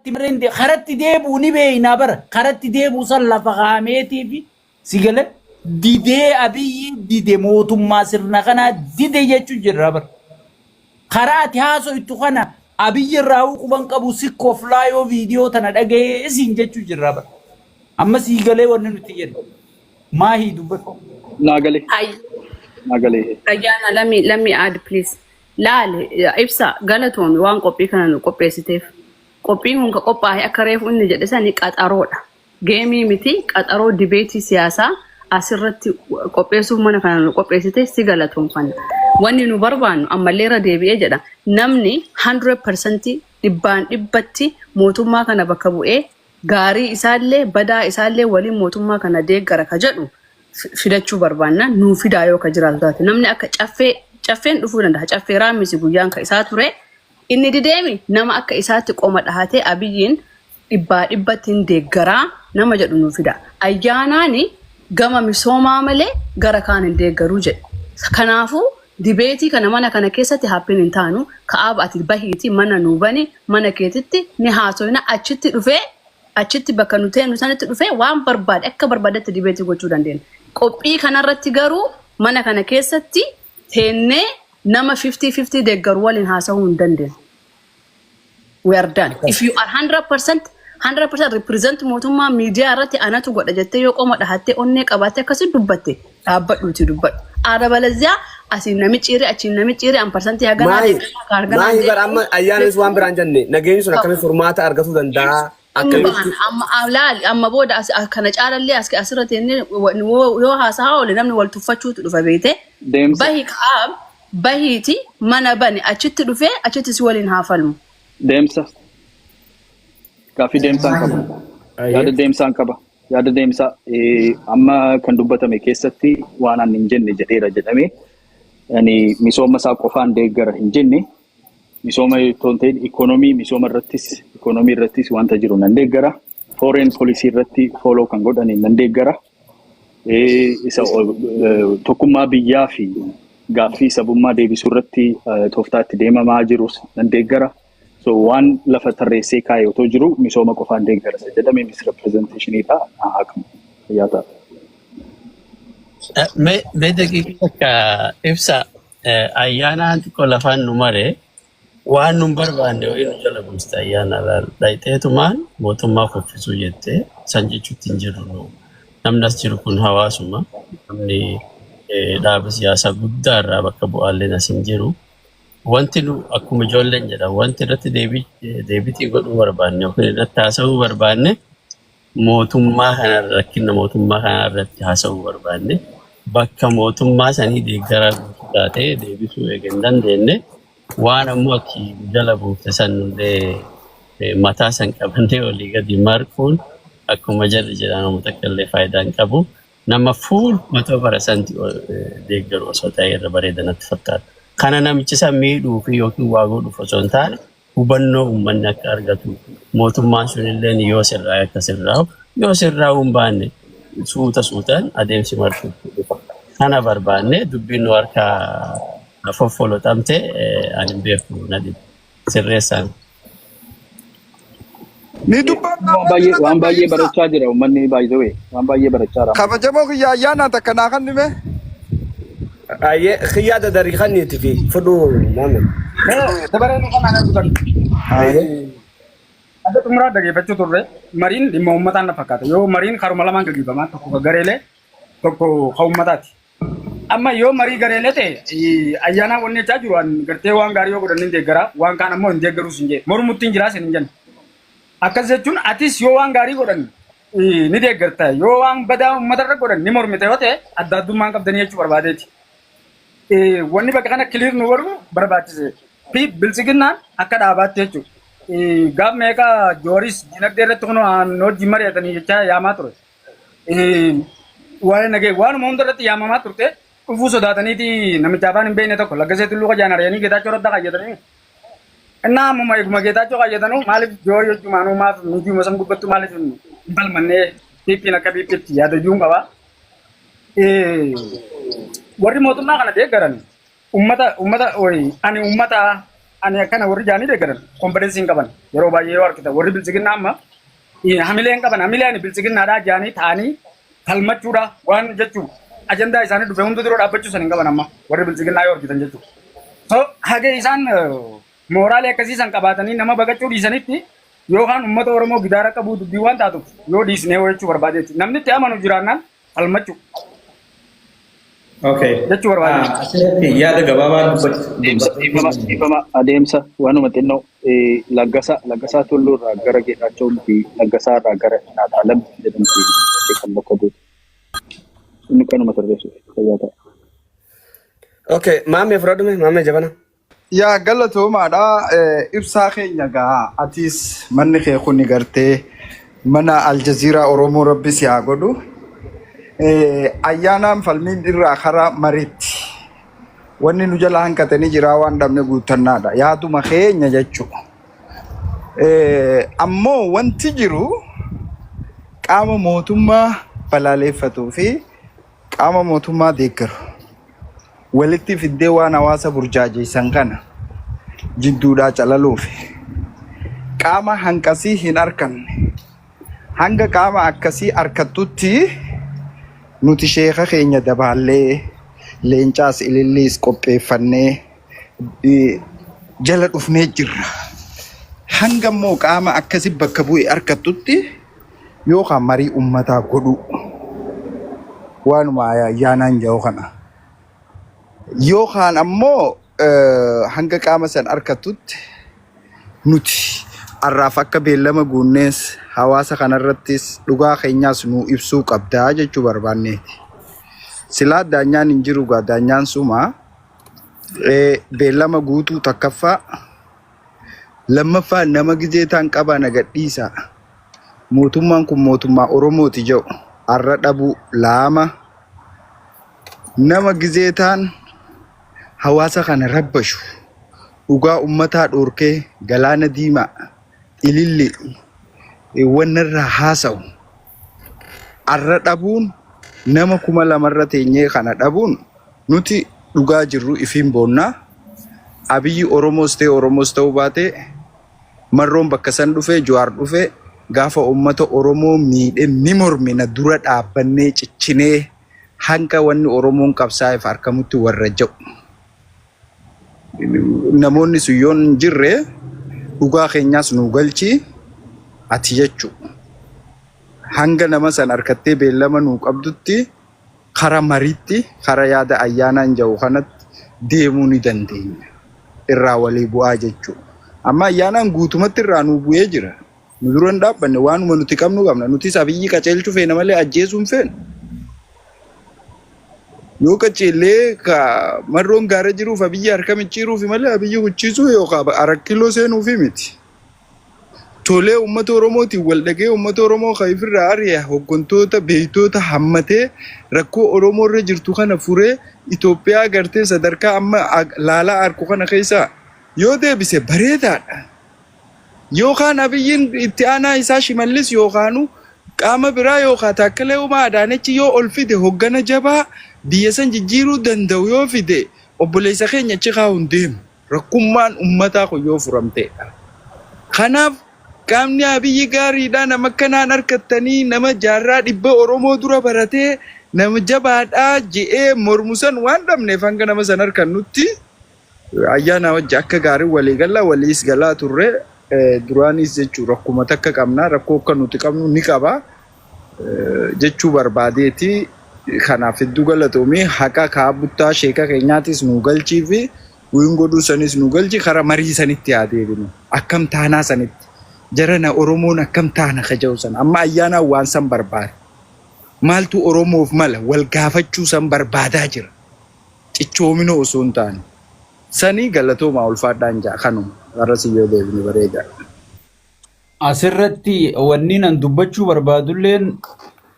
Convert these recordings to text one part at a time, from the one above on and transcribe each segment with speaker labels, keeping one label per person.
Speaker 1: تمرين خرت ديبو نبي نابر خرت ديبو صلى فغاميتي في سيقل دي أبي موتم ما سرنا خنا دي يجو جرابر خرات هاسو اتخنا أبي الراو كبان كبو سيكو فلايو فيديو تنادقه سينجو جرابر أما سيقل وننتيجن ما هي دوبكو
Speaker 2: ناقلي ناقلي
Speaker 3: Ayana, let me add please. Lal, ibsa galatoon waan qophii kana nu qopheessiteef. Qophiin kun ka qophaa'e akka reefu inni jedhe sani qaxaroodha. Geemii miti qaxaroo dibeetii siyaasaa asirratti qopheessuuf mana kana nu qopheessite si galatoonfanna. Wanni nu barbaannu ammallee irra deebi'ee jedha. Namni 100% dhibbaan dhibbatti mootummaa kana bakka bu'ee gaarii isaallee badaa isaallee waliin mootummaa kana deeggara ka jedhu fidachuu barbaanna nuu fidaa yoo ka jiraatu taate. Namni akka caffeen dhufuu danda'a. Caffee raamisi guyyaan ka isaa ture. Inni dideemi nama akka isaatti qoma dhahatee abiyyiin dhibbaa dhibbattiin deeggaraa nama jedhu nuu fida. Ayyaanaani gama misoomaa malee gara kaan hin deeggaruu jedhe. Kanaafuu dibeetii kana mana kana keessatti haphiin hin taanu ka'aaba ati bahiiti mana nuu bani mana keetitti ni haasofna achitti bakka nu teenu sanitti dhufee waan barbaade akka barbaadetti dibeetii gochuu dandeenya. Qophii kanarratti garuu mana kana keessatti teennee nama 50-50 deeggaru waliin haasa'uu hin dandeenye. We are done. If you are 100% represent mootummaa miidiyaa irratti anatu godha jettee yoo qoma dhahattee onnee qabaattee akkasii dubbatte dhaabbadhuuti dubbadhu. Aada balazyaa asiin nami ciiree achiin nami ciiree amparsantii haganaa deemaa.
Speaker 4: Maayi bara amma ayyaanis waan biraan jenne nageenyi sun akkamitti furmaata argatuu danda'a.
Speaker 3: Amma booda kana caalallee asirra teennee yoo haasa'a oole namni wal tuffachuutu dhufa beete. Bahiiti mana bane achitti dhufee achitti si waliin haafalmu.
Speaker 2: Deemsa. Gaaffii deemsaan qaba. Yaada deemsaan qaba. Yaada deemsaa amma kan dubbatame keessatti waan ani hin jenne jedheera jedhame. Ani misooma isaa qofaan deeggara hin jenne. Misooma toonteen ikoonomii irrattis wanta jiru nan deeggara. Foreign policy irratti follow kan godhani nan deeggara. Isa tokkummaa biyyaa fi gaaffii sabummaa deebisuu irratti tooftaatti deemamaa jirus nan deeggara. So waan lafa tarreessee kaa'ee otoo jiru misooma qofaan deeggara jedhame misrepresentationidha hakamu yaada.
Speaker 5: Mee daqiiqa ibsa ayyaanaan xiqqoo lafaan nu maree waan nun barbaanne ho'i nu jala buuste ayyaana dhayxeetumaan mootummaa kuffisuu jettee san jechuutti hin jirru. Namni as jiru kun hawaasuma. Namni dhaaba siyaasaa guddaa irraa bakka bu'aalleen as hin jiru. Wanti nu akkuma ijoolleen jedha wanti irratti deebitii godhuu barbaanne yookiin irratti haasa'uu barbaanne mootummaa kana rakkina mootummaa kana irratti haasa'uu barbaanne bakka mootummaa sanii deeggaraa guutuu taatee deebisuu eegan dandeenye waan ammoo akki jala buufte sanullee mataa san qabannee olii gadi marquun akkuma jarri jedhamu takkaallee faayidaa hin qabu. Nama fuul 100% deeggaru osoo ta'e irra bareedanatti fakkaata. Kana namichi san miidhuu fi yookiin waa godhuuf osoo hin taane hubannoo uummanni akka argatu mootummaan sunillee yoo sirraa akka sirraa'u yoo sirraa'uu hin baanne suutaan adeemsi martuu dhufa. Kana barbaanne dubbiin nu harkaa foffolotamte ani beeku na dhibu sirreessaan.
Speaker 6: Ni dubbata
Speaker 2: waan baay'ee barachaa jira uummanni baay'ee waan baay'ee barachaa jira.
Speaker 6: Kabajamoo kiyya ayyaana takka naa kan dhime.
Speaker 4: Aye khiyaada darii khaniiti fi fuduu maame.
Speaker 7: Dabareen kan ana dutan. Ada tumra dhaggeeffachuu turre mariin dhimma uummataan na fakkaata. Yoo mariin karuma lamaan gaggeeffamaa tokko gareelee tokko kan uummataati. Amma yoo marii gareelee ta'e ayyaana wanni jechaa jiru gartee waan gaarii yoo godhan hin deeggara waan kaan ammoo hin deeggaruus hin jedhe. Mormuttiin jiraas hin jenna. Akkas jechuun atis yoo waan gaarii godhan ni deeggarta yoo waan badaa uummatarra godhan ni mormite yoo ta'e adda addummaan qabdanii jechuu barbaadeeti. Wanni bakka kana clear nu godhu barbaachise. Fi bilchiginnaan akka dhaabaatti jechuudha. Gaaf meeqa Jooris dinagdee irratti kun hojii mari'atanii jechaa yaamaa ture. Waa'ee nagee waanuma hunda irratti yaamamaa turte dhufuu sodaataniiti namicha afaan hin beekne tokko laggasee tulluu qajaan ari'anii geetaachoo irratti qayyatanii. Innaa ammuma eeguma geetaachoo qayyatanu maaliif Joorii hojjumaanuu maaf nuti san gubbattu maaliif hin balmannee piippiin akka piippiitti yaadayyuun qabaa. Warri mootummaa kana deeggaran ummata ani ummata ani akkana warri jaanii deeggaran konfidensi hin qaban yeroo baay'ee yoo harkita warri bilchiginaa amma hamilee hin qaban hamilee ani bilchiginaadhaa jaanii ta'anii falmachuudha waan jechuun ajandaa isaanii dhufe hundi dura dhaabbachuu san hin qaban amma warri bilchiginaa yoo harkitan jechuudha. So hage isaan mooraalee akkasiisan qabaatanii nama baqachuu dhiisanitti yookaan uummata Oromoo gidaara qabu dubbii waan taatuuf yoo dhiisnee jechuu barbaade namni itti amanu jiraannaan falmachuu.
Speaker 8: Okay.
Speaker 7: Jechuu barbaade.
Speaker 8: Asirratti yaada gabaabaa
Speaker 2: adeemsa waanuma xinnoo laggasaa tulluu irraa gara Geetaachoo fi laggasaa irraa gara Naataalam jedhamti kan bakka buutu. Inni kanuma tarreessuuf fayyaa ta'a.
Speaker 4: Okay, maamee fudhadhume maamee jabana.
Speaker 6: Yaa galatoomaadha ibsaa keenya gaa atis manni kee kuni gartee mana Aljaziiraa Oromoo Rabbi si haa godhu. Ayyaanaan falmiin irraa karaa mariitti wanni nu jala hanqatanii jiraa waan dhabne guutannaadha yaaduma keenya jechuudha. Ammoo wanti jiru qaama mootummaa balaaleffatuu fi qaama mootummaa deeggaru walitti fiddee waan hawaasa burjaajeessan kana jidduudhaa calaluuf qaama hanqasii hin arkanne hanga qaama akkasii arkattutti nuti sheeka keenya dabaallee leencaas ililliis qopheeffannee jala dhufnee jirra. Hanga immoo qaama akkasii bakka bu'e arkattutti yookaan marii uummataa godhu waanuma ayyaanaan jiru kana. Yookaan ammoo hanga qaama san arkattutti nuti arraaf akka beellama guunnees hawaasa kanarrattis dhugaa keenyaas nu ibsuu qabdaa jechuu barbaanneeti. Silaa daanyaan hin jiru gaa daanyaan suma beellama guutuu takkaffaa lammaffaa nama gizeetaan qabaa nagadhiisa. Mootummaan kun mootummaa Oromooti jedhu arra dhabuu laama nama gizeetaan hawaasa kana rabbashu dhugaa ummataa dhorkee galaana diimaa ililli wannarraa haasa'u arra dhabuun nama 2,000 teenyee kana dhabuun nuti dhugaa jirru ifiin boonnaa. Abiyyi Oromoos ta'uu baatee marroon bakka san dhufee Jawaar dhufee gaafa ummata Oromoo miidhe ni mormina dura dhaabbannee ciccinee hanga wanni Oromoon qabsaa'eef harkamutti warra ja'u. Namoonni sun yoo hin jirre dhugaa keenyaas nu galchi ati jechu. Hanga nama san harkattee beellama nu qabdutti kara mariitti kara yaada ayyaanaan jiru kanatti deemuu ni dandeenya. Irraa walii bu'aa jechuudha. Amma ayyaanaan guutumatti irraa nu bu'ee jira. Nu dura hin dhaabbanne waanuma nuti qabnu qabna. Nutis abiyyi qaceelchuu feena malee ajjeesuu hin feenu. Yoo qaceellee ka marroon gaara jiruuf abiyyi harka micciiruuf malee abiyyi hucciisuu yookaan arakkiloo seenuuf miti. Tolee uummata Oromootiin wal dhagee uummata Oromoo kaifirraa ari'a hooggantoota beeytoota hammatee rakkoo Oromoo irra jirtu kana furee Itoophiyaa gartee sadarkaa amma laalaa arku kana keessaa yoo deebise bareedaadha. Yookaan abiyyiin itti aanaa isaa Shimallis yookaanu qaama biraa yookaan Taakkalee Uumaa Adaanechi yoo ol fide hooggana jabaa biyya san jijjiiruu danda'u yoo fide obboleessa keenya achi kaa'uun deemu rakkummaan uummataa kun yoo furamteedha. Kanaaf qaamni abiyyi gaariidhaa nama kanaan harkattanii nama jaarraa 100 Oromoo dura baratee nama jabaadhaa je'ee mormusan waan dhabneef hanga nama san harkan nutti ayyaana wajji akka gaarii walii galaa waliis galaa turre duraanis jechuu rakkuma takka qabnaa rakkoo akka nuti qabnu ni qaba jechuu barbaadeeti. Kanaaf hedduu galatoomii haqa kaabuttaa sheeka keenyaatis nu galchii fi wiin godhuu sanis nu galchi kara marii sanitti haa deebinu akkam taanaa sanitti jarana Oromoon akkam taana kaja'u san amma ayyaanaan waan san barbaada. Maaltu Oromoof mala wal gaafachuu san barbaadaa jira. Cichoomina osoo hin taane. Sanii galatoomaa ulfaadhaan jaa kanuma warra siyyoo deebine bareeda.
Speaker 1: Asirratti wanni nan dubbachuu barbaadulleen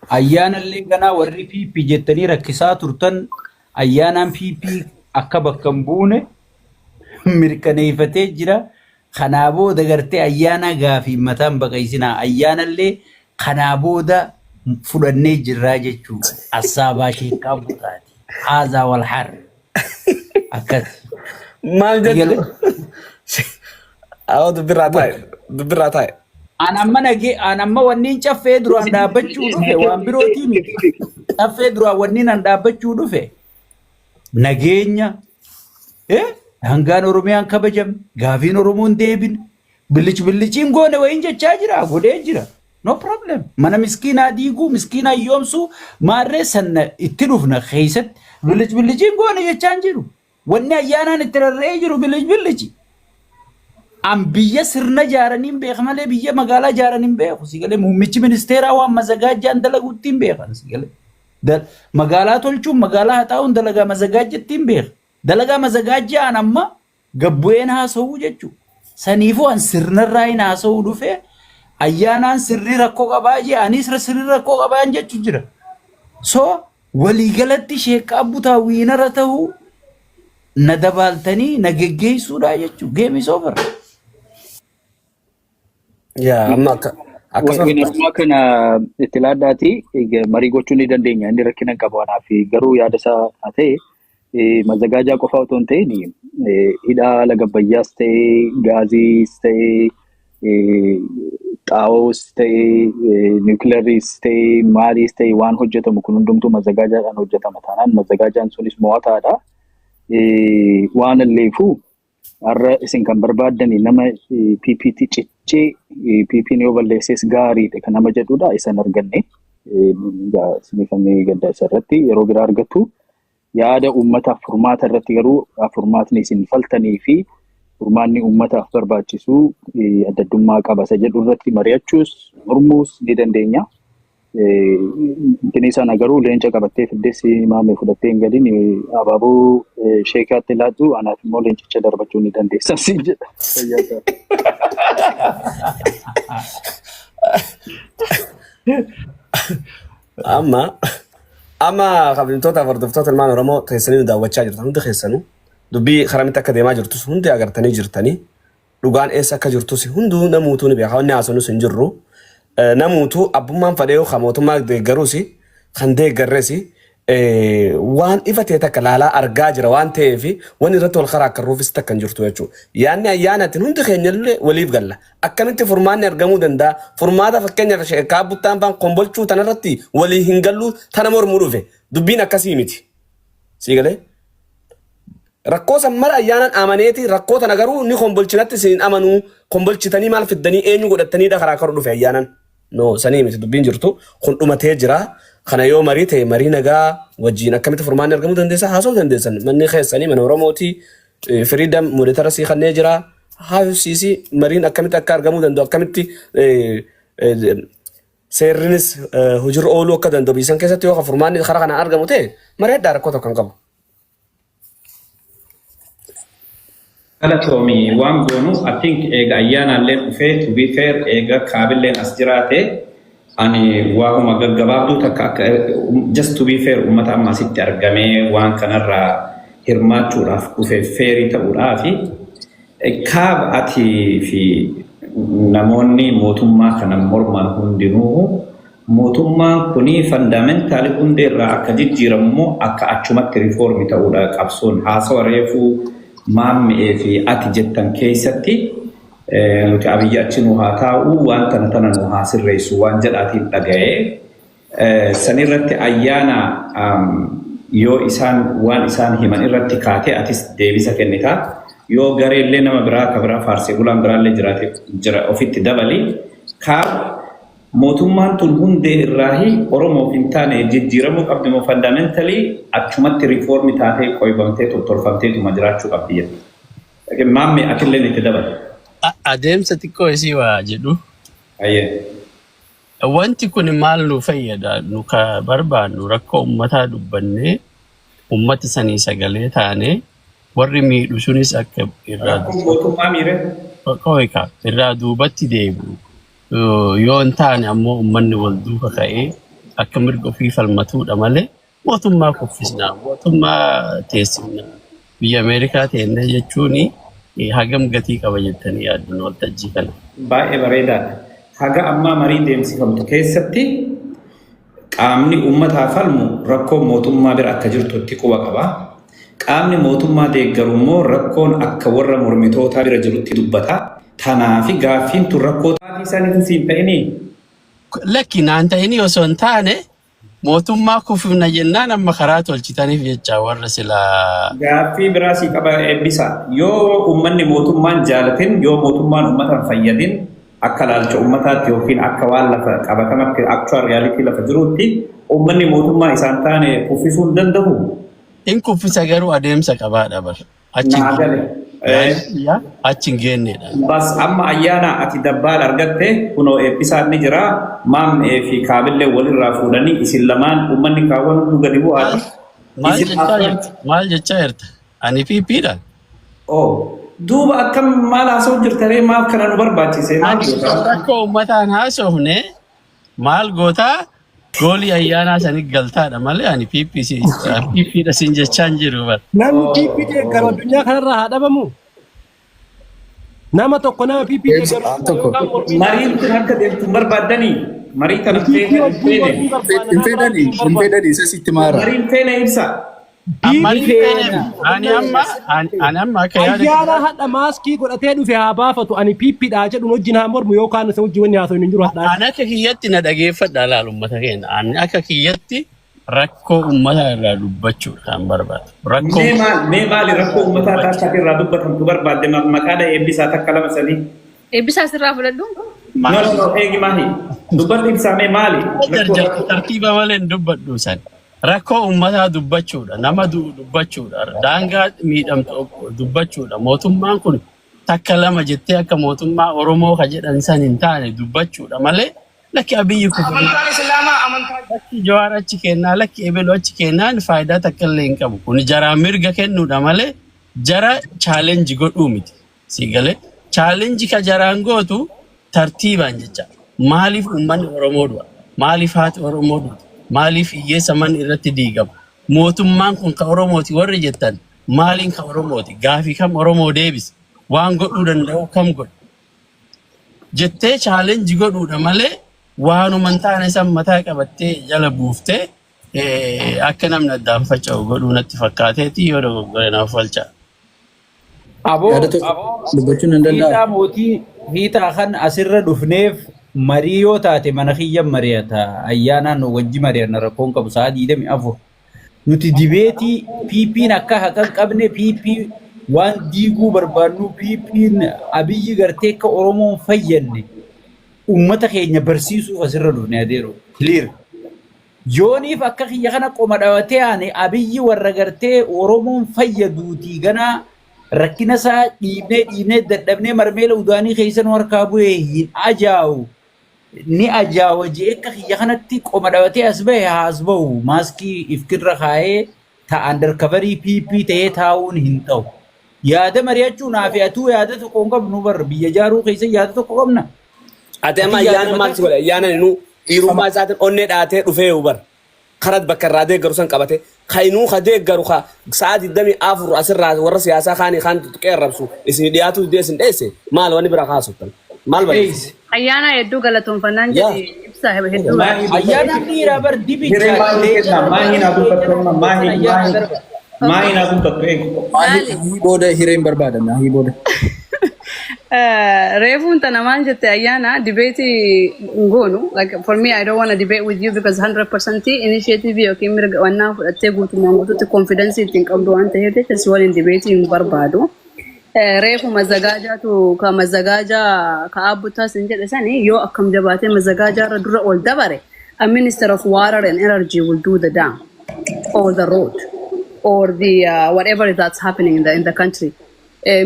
Speaker 1: ayyaanallee ganaa warri PP jettanii rakkisaa turtan ayyaanaan PP akka bakka hin buune mirkaneeffatee jira. Kanaa booda gartee ayyaana gaafii mataan baqaysinaa ayyaanallee kanaa booda fudhannee jirraa jechuudha. Assaabaa sheekaa butaati. Haazaa wal har. Akkas.
Speaker 4: Maal jettu? Awo dubbirraa taa'e.
Speaker 1: Anamma wanniin caffee duraan dhaabbachuu dhufe waan birootii miti. Caffee duraan wanniin an dhaabbachuu dhufe nageenya hangaan Oromiyaan kabajame gaafiin Oromoon deebin billichiin goone wayin jechaa jira godhee jira. No problem. Mana miskiinaa diiguu miskiinaa yoomsuu maarree sanna itti dhufna keessatti billichiin goone jechaan jiru. Wanni ayyaanaan itti rarra'ee jiru billichi. An biyya sirna jaaraniin beeka malee biyya magaalaa jaaraniin beeku sigalee muummichi ministeeraa waan mazagaajjaan dalaguutti hin beekan sigalee magaalaa tolchuun magaalaa haxaa'uun dalagaa mazagaajjattiin beeka dalagaa mazagaajjaan amma gabbu'een haasa'uu jechuudha saniifuu an sirnarraa hin haasa'uu dhufee ayyaanaan sirrii rakkoo qabaa jee anis sirrii rakkoo qabaan jechuu jira so waliigalatti sheekaa butaa wiinara ta'uu na dabaaltanii na geggeessuudha jechuudha geemis over.
Speaker 2: Winarummaa kana itti laaddaati marii gochuu ni dandeenya inni rakkina qabu kanaaf garuu yaada isaa ta'e mazagaajaa qofa otoo hin ta'in hidhaa laga Abbayyaas ta'e gaaziis ta'e xaa'oos ta'e niwukileeriis ta'e maaliis ta'e waan hojjetamu kun hundumtuu mazagaajaadhaan hojjetama taanaan mazagaajaan sunis mo'ataadha waan illeefuu har'a isin kan barbaadani nama PPT ciccee PPN yoo balleesses gaariidha kan nama jedhudha isan arganne sinifamee gadda isarratti yeroo biraa argattu yaada uummataaf furmaata irratti garuu furmaatni isin faltanii fi furmaanni uummataaf barbaachisu addaddummaa qaba isa jedhu irratti mari'achuus mormuus ni dandeenya. Inni sana garuu leenca qabattee fiddeessi maamee fudhattee hin galiin abaaboo sheekaatti laatu anaaf immoo leencicha darbachuu ni dandeessa si jedha.
Speaker 4: Amma kabajamtoota hordoftoota ilmaan Oromoo keessanii nu daawwachaa jirtan hundi keessanuu dubbii karamitti akka deemaa jirtus hundi agartanii jirtanii dhugaan eessa akka jirtus hunduu namuutuu ni beeka wanni haasonus hin jirru. Namuutu abbummaan fadhee kan mootummaa deeggaruus kan deeggarres waan ifatee takka laalaa argaa jira waan ta'eef wanni irratti wal karaa akka ruufis takka hin jirtu jechuudha. Yaanni ayyaanatiin hundi keenyallee waliif galla. Akkamitti furmaanni argamuu danda'a? Furmaata fakkeenyaaf sheekaa buttaan faan kombolchuu tanarratti walii hin gallu tana mormuu dhufe. Dubbiin akkasii miti. Siigalee? Rakkoo sammara ayyaanaan amaneeti rakkoo tana garuu ni kombolchinatti siin amanuu kombolchitanii maal fiddanii eenyu godhattanii dha karaa karu dhufe ayyaanaan. No sanii miti dubbiin jirtu kun dhumatee jira kana yoo marii ta'e marii nagaa wajjin akkamitti furmaanni argamuu dandeessa haasa'uu dandeessan manni keessanii mana Oromooti Freedom Moderator si kannee jira haasisi mariin akkamitti akka argamuu danda'u akkamitti seerrinis hojii ooluu akka danda'u biisan keessatti yoo furmaanni karaa kana argamu ta'e marii adda rakkoo tokko kan qabu.
Speaker 8: Galatoomii waan goonu I think eega ayyaanaalleen dhufee to be fair eega kaabilleen as jiraate ani waa'uma gaggabaabduu takka akka just to be fair uummata amma asitti argamee waan kanarraa hirmaachuudhaaf dhufee feerii ta'uudhaafi kaaba atii fi namoonni mootummaa kana morman hundinuu mootummaan kuni fundamentally hundeerraa akka jijjiiramu akka achumatti riifoormi ta'uudha qabsoon haasawa reefuu maammi'ee fi ati jettan keessatti nuti abiyyi achi nu haa taa'u waan tana nu haa sirreessu waan jedhaatiin dhaga'ee sanirratti ayyaana yoo isaan waan isaan himan irratti kaatee atis deebisa kennitaa yoo gareellee nama biraa ka biraa faarsee bulaan biraallee jira ofitti dabali kaab mootummaan tun hundee irraahi Oromoof hin taane jijjiiramuu qabdi moo fundamentally achumatti riifoormi taatee qoybamtee tottolfamteetuma jiraachuu qabdi jedhu. Maammi atillee itti dabala.
Speaker 5: Adeemsa xiqqoo isii waa jedhu. Wanti kun maal nu fayyada nu ka barbaannu rakkoo uummataa dubbannee uummata sanii sagalee taanee warri miidhu sunis akka irraa duubatti deebi'u. Yoo hin taane ammoo uummanni wal duuka ka'ee akka mirga ofii falmatuudha malee mootummaa kuffisnaa mootummaa teessifnaa biyya Ameerikaa teennee jechuun hagam gatii qaba jettanii yaaddu waltajjii kana.
Speaker 8: Baay'ee bareedaadha. Haga ammaa marii deemsifamtu keessatti qaamni uummataa falmu rakkoo mootummaa bira akka jirtutti quba qaba. qaamni mootummaa deeggaru immoo rakkoon akka warra mormitootaa bira jirutti dubbata. Tanaafi gaaffiin tun rakkoo isaaniitu siin ta'ini.
Speaker 5: Lakki naan ta'ini osoo hin taane mootummaa kufna jennaan amma karaa tolchitaniif jecha warra silaa.
Speaker 8: Gaaffii biraa sii qaba eebbisa. Yoo uummanni mootummaan jaalatin yoo mootummaan uummata fayyadin akka laalcha uummataatti yookiin akka waan lafa qabatamatti actual reality lafa jirutti uummanni mootummaa isaan taane kuffisuu hin danda'u.
Speaker 5: In kuffisa garuu adeemsa qabaadha bar. Achi hin geennedha.
Speaker 8: Bas amma ayyaana ati dabbaal argatte kunoo eebbisaan ni jira maamnee fi kaabillee walirraa fuudhanii isin lamaan uummanni kaawwan hunduu gadi bu'aati.
Speaker 5: Maal jechaa jirta? Ani piippiidhaan.
Speaker 8: Duuba akkam maal haasa'u jirtanii maal kana nu barbaachise?
Speaker 5: Rakkoo uummataan haasofne maal gootaa goolii ayyaanaa sanii galtaadha malee ani piippiidha siin jechaan jiru bara.
Speaker 9: Namni piippii deeggaru addunyaa kanarraa haa dhabamu. Nama tokko nama piippii deeggaru.
Speaker 8: Mariin kun akka deemtu hin barbaaddanii? Marii kana
Speaker 6: hin fedhanii isa sitti maara.
Speaker 8: Mariin feene ibsa.
Speaker 5: Ani amma akka yaada
Speaker 9: ayyaana hadha maaskii godhatee dhufe haa baafatu ani piippiidhaa jedhuun wajjin haa mormu yookaan isa wajjin wanni haasa'u hin jiru hadhaa.
Speaker 5: Ani akka kiyyatti na dhageeffadha laal uummata keenya. Ani akka kiyyatti rakkoo uummata irraa dubbachuudha kan barbaadu.
Speaker 8: Mee maali rakkoo uummataa taasisaa irraa dubbatamtu barbaadde maqaadha eebbisaa takka lama sadii.
Speaker 3: Eebbisaa sirraa fudhadhu.
Speaker 8: Eegi maahi dubbatti ibsaa mee maali?
Speaker 5: Tartiiba malee hin dubbadhu san. Rakkoo uummataa dubbachuudha. Nama dubbachuudha. Daangaa miidhamtu dubbachuudha. Mootummaan kun takka lama jettee akka mootummaa Oromoo ka jedhan san hin taane dubbachuudha malee lakki abiyyi kufu.
Speaker 7: Amantaan Islaamaa amantaa.
Speaker 5: Lakki Jawaar achi kennaa lakki Ebelo achi kennaan faayidaa takka illee hin qabu. Kun jaraa mirga kennuudha malee jara chaalenji godhuu miti. Siigalee chaalenji ka jaraan gootu tartiibaan jecha. Maaliif uummanni Oromoo du'a? Maaliif haati Oromoo du'a? Maaliif hiyyeessa manni irratti diigama? Mootummaan kun ka Oromooti warri jettan maaliin ka Oromooti? Gaafii kam Oromoo deebise? Waan godhuu danda'u kam godhe? Jettee chaalenji godhuudha malee waanuma hin taane san mataa qabattee jala buuftee akka namni addaan faca'u godhuu natti fakkaateeti yoo dogoggore naaf falcha.
Speaker 1: Dubbachuun hin danda'amu. Mootii hiitaa kan asirra dhufneef marii yoo taate mana kiyyan mari'ata ayyaanaan wajji mari'anna rakkoon qabu sa'a 24 nuti dibeetii piippiin akka haqan qabne piippii waan diiguu barbaannu piippiin abiyyi gartee akka Oromoon fayyadne ummata keenya barsiisuuf asirra dhufne adeero clear yooniif akka kiyya kana qoma dhawatee aane abiyyi warra gartee Oromoon fayyaduutii ganaa rakkina isaa dhiibnee dadhabnee marmeela udaanii keessan harkaa bu'ee hin ajaa'u. Ni ajaawaje akka kiyya kanatti qoma dhabatee as bahe haas bahu maaskii ifkirra kaa'ee ta undercoverii piippii ta'ee taa'uun hin ta'u. Yaada mari'achuu naaf atuu yaada tokko hin qabnu barra biyya jaaruu keessa yaada tokko qabna.
Speaker 4: Ati amma ayyaana maal si godha ayyaana nu dhiirummaa isaatiin onnee dhaatee dhufee bara karat bakka irraa deeggaru san qabate kainuu ka deeggaru ka sa'a 24 asirraa warra siyaasaa kaanii kaan qeerrabsu isin dhiyaatu deesin dheesse maal wanni bira kaasuttan maal barreesse.
Speaker 3: Ayyaana hedduu galatoonfannaan jedhe ibsa hedduu.
Speaker 1: Ayyaana dhiiraa bar dibicha.
Speaker 8: Maahin aku kepengen.
Speaker 6: Maahin booda hireen barbaadan maahin booda.
Speaker 3: Reefuun tana maal jette ayyaana debate ngoonu like for me I don't want to debate with you because 100% initiative yookiin mirga wannaa fudhattee guutummaan guututti confidence ittiin qabdu waan ta'eef jecha waliin debate hin barbaadu. Reefu mazagaajaatu ka mazagaajaa ka abbutaa sin jedhe sani yoo akkam jabaatee mazagaajaa irra dura ol dabare a minister of water and energy will do the dam or the road or the whatever that's happening in the country.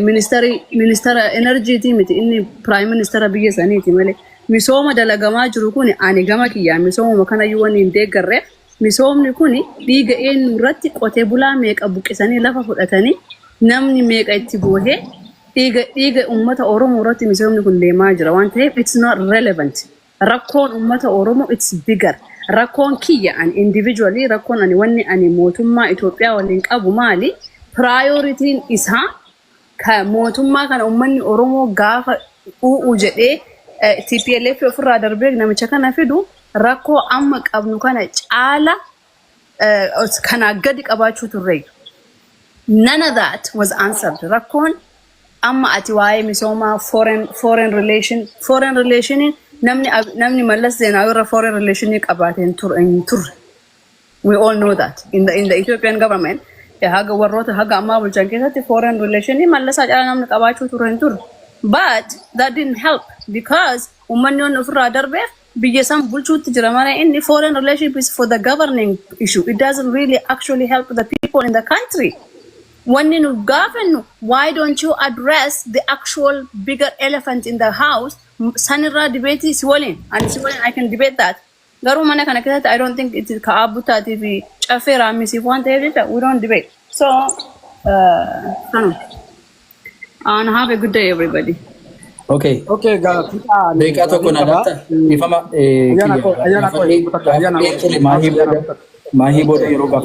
Speaker 3: Minister energy miti inni prime minister biyya saniiti malee misooma dalagamaa jiru kun ani gama kiyyaa misooma kana yoo inni deeggarre misoomni kun dhiiga eenyu irratti qotee bulaa meeqa buqqisanii lafa fudhatanii namni meeqa itti boohee dhiiga ummata Oromoo irratti misoomni kun deemaa jira waan ta'eef it's not relevant. Rakkoon ummata Oromoo it's bigger. Rakkoon kiyya an individually rakkoon ani wanni ani mootummaa Itoophiyaa waliin qabu maali priority isaa ka mootummaa kana ummanni Oromoo gaafa uu jedhee TPLF ofirraa darbee namicha kana fidu rakkoo amma qabnu kana caala kana gadi qabaachuu turre. None of that was answered. Rakkoon amma ati waa'ee misooma foreign relation namni mallas zeenaa irra foreign relation qabaateen turre. We all know that in the Ethiopian government haga warroota haga ammaa bulchan keessatti foreign relation mallasaa cala namni qabaachuu turre. But that didn't help because ummanni on ofirraa darbeef biyya san bulchuutti jira malee inni foreign relationship is for the governing issue. It doesn't really actually help the people in the country. When you govern, why don't you address the actual bigger elephant in the house? Sanira debate is swollen, and I can debate that. Garu mana kana kisa, I don't think it is kaabuta TV. Chafera misi want we don't debate. So, and have a good day, everybody.
Speaker 1: Okay.
Speaker 7: Okay,
Speaker 1: Deka to kuna data. Ifama mahibo yero ka